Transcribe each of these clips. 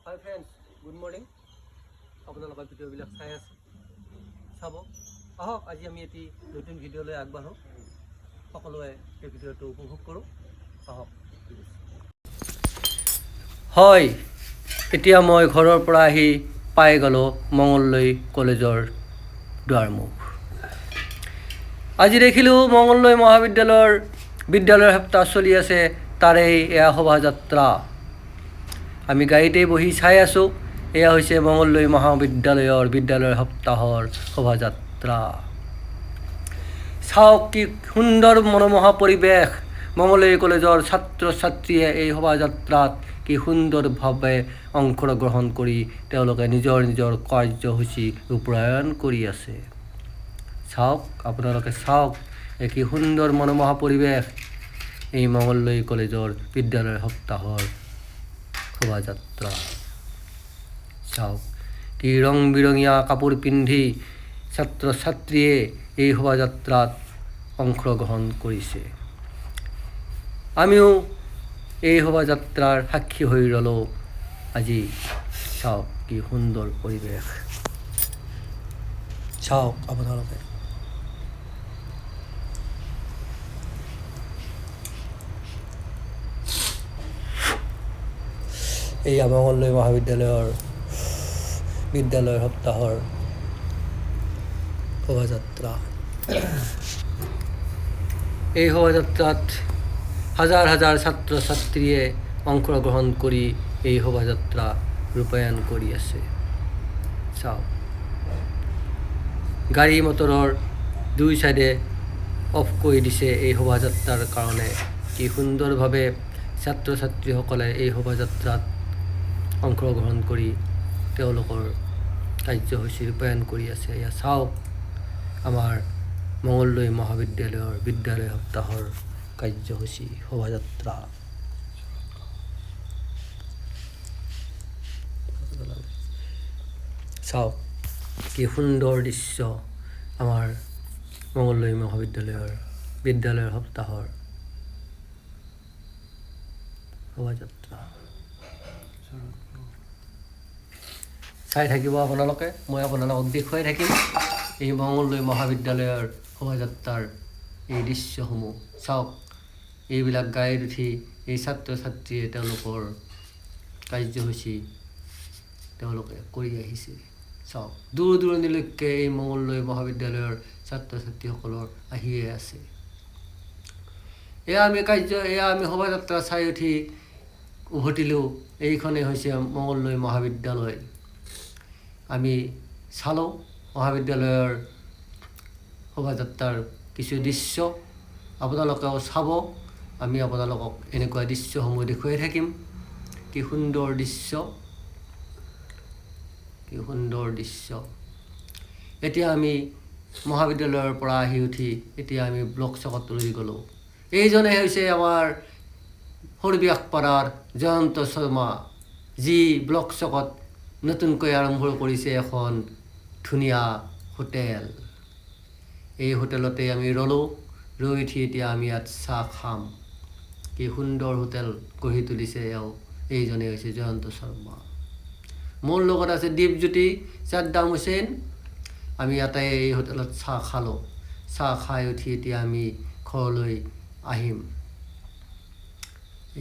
হাই friends, good morning. আপোনালোকৰ ভিডিঅ'বিলাক চাই আছে, চাব আহক। আজি আমি এটি নতুন ভিডিঅ'লৈ আগবাঢ়োঁ। সকলোৱে এই ভিডিঅ'টো উপভোগ কৰোঁ, আহক। হয়, এতিয়া মই ঘৰৰ পৰা আহি পাই গ'লোঁ মঙলদৈ কলেজৰ দুৱাৰমুখ। আজি দেখিলোঁ মঙলদৈ মহাবিদ্যালয়ৰ বিদ্যালয়ৰ সপ্তাহ চলি আছে, তাৰেই এয়া শোভাযাত্ৰা। আমি গাড়ীতেই বহি চাই আছোঁ। এয়া হৈছে মঙলদৈ মহাবিদ্যালয়ৰ বিদ্যালয়ৰ সপ্তাহৰ শোভাযাত্ৰা। চাওক কি সুন্দৰ মনোমোহা পৰিৱেশ। মঙলদৈ কলেজৰ ছাত্ৰ ছাত্ৰীয়ে এই শোভাযাত্ৰাত কি সুন্দৰভাৱে অংশগ্ৰহণ কৰি তেওঁলোকে নিজৰ নিজৰ কাৰ্যসূচী ৰূপায়ণ কৰি আছে। চাওক, আপোনালোকে চাওক, কি সুন্দৰ মনোমোহা পৰিৱেশ এই মঙলদৈ কলেজৰ বিদ্যালয়ৰ সপ্তাহৰ শোভাযাত্ৰা। চাওক কি ৰং বিৰঙীয়া কাপোৰ পিন্ধি ছাত্ৰ ছাত্ৰীয়ে এই শোভাযাত্ৰাত অংশগ্ৰহণ কৰিছে। আমিও এই শোভাযাত্ৰাৰ সাক্ষী হৈ ৰ'লোঁ আজি। চাওক কি সুন্দৰ পৰিৱেশ, চাওক আপোনালোকে। এই মঙলদৈ মহাবিদ্যালয়ৰ বিদ্যালয়ৰ সপ্তাহৰ শোভাযাত্ৰা। এই শোভাযাত্ৰাত হাজাৰ হাজাৰ ছাত্ৰ ছাত্ৰীয়ে অংশগ্ৰহণ কৰি এই শোভাযাত্ৰা ৰূপায়ণ কৰি আছে। চাওক, গাড়ী মটৰৰ দুই চাইডে অফ কৰি দিছে এই শোভাযাত্ৰাৰ কাৰণে। কি সুন্দৰভাৱে ছাত্ৰ ছাত্ৰীসকলে এই শোভাযাত্ৰাত অংশগ্ৰহণ কৰি তেওঁলোকৰ কাৰ্যসূচী ৰূপায়ণ কৰি আছে। এয়া চাওক আমাৰ মঙলদৈ মহাবিদ্যালয়ৰ বিদ্যালয় সপ্তাহৰ কাৰ্যসূচী শোভাযাত্ৰা। চাওক কি সুন্দৰ দৃশ্য আমাৰ মঙলদৈ মহাবিদ্যালয়ৰ বিদ্যালয়ৰ সপ্তাহৰ শোভাযাত্ৰা। চাই থাকিব আপোনালোকে, মই আপোনালোকক দেখুৱাই থাকিম এই মঙলদৈ মহাবিদ্যালয়ৰ শোভাযাত্ৰাৰ এই দৃশ্যসমূহ। চাওক, এইবিলাক গাড়ীত উঠি এই ছাত্ৰ ছাত্ৰীয়ে তেওঁলোকৰ কাৰ্যসূচী তেওঁলোকে কৰি আহিছে। চাওক, দূৰ দূৰণিলৈকে এই মঙলদৈ মহাবিদ্যালয়ৰ ছাত্ৰ ছাত্ৰীসকলৰ আহিয়ে আছে। এয়া আমি শোভাযাত্ৰা চাই উঠি উভতিলোঁ। এইখনেই হৈছে মঙলদৈ মহাবিদ্যালয়। আমি চালোঁ মহাবিদ্যালয়ৰ শোভাযাত্ৰাৰ কিছু দৃশ্য, আপোনালোকেও চাব। আমি আপোনালোকক এনেকুৱা দৃশ্যসমূহ দেখুৱাই থাকিম। কি সুন্দৰ দৃশ্য, কি সুন্দৰ দৃশ্য। এতিয়া আমি মহাবিদ্যালয়ৰ পৰা আহি উঠি এতিয়া আমি ব্লক চকতলৈ গ'লোঁ। এইজনে হৈছে আমাৰ সৰব্যাসপাৰাৰ জয়ন্ত শৰ্মা, যি ব্লক চকত নতুনকৈ আৰম্ভ কৰিছে এখন ধুনীয়া হোটেল। এই হোটেলতে আমি ৰ'লোঁ। ৰৈ উঠি এতিয়া আমি ইয়াত চাহ খাম। কি সুন্দৰ হোটেল গঢ়ি তুলিছে এইজনে হৈছে জয়ন্ত শৰ্মা। মোৰ লগত আছে দীপজ্যোতি চাদ্দাম হুছেইন। আমি ইয়াতে এই হোটেলত চাহ খালোঁ। চাহ খাই উঠি এতিয়া আমি ঘৰলৈ আহিম।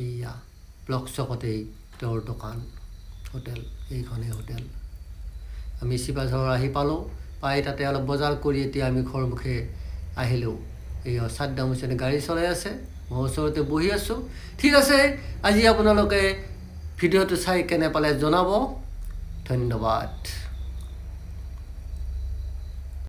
এইয়া ব্লক চকতেই তেওঁৰ দোকান, হোটেল, এইখনেই হোটেল। আমি শিৱাঝৰ আহি পালোঁ। পাই তাতে অলপ বজাৰ কৰি এতিয়া আমি ঘৰমুখে আহিলোঁ। এই চাদ্দাম হুছেইনে গাড়ী চলাই আছে, মই ওচৰতে বহি আছোঁ। ঠিক আছে, আজি আপোনালোকে ভিডিঅ'টো চাই কেনে পালে জনাব। ধন্যবাদ।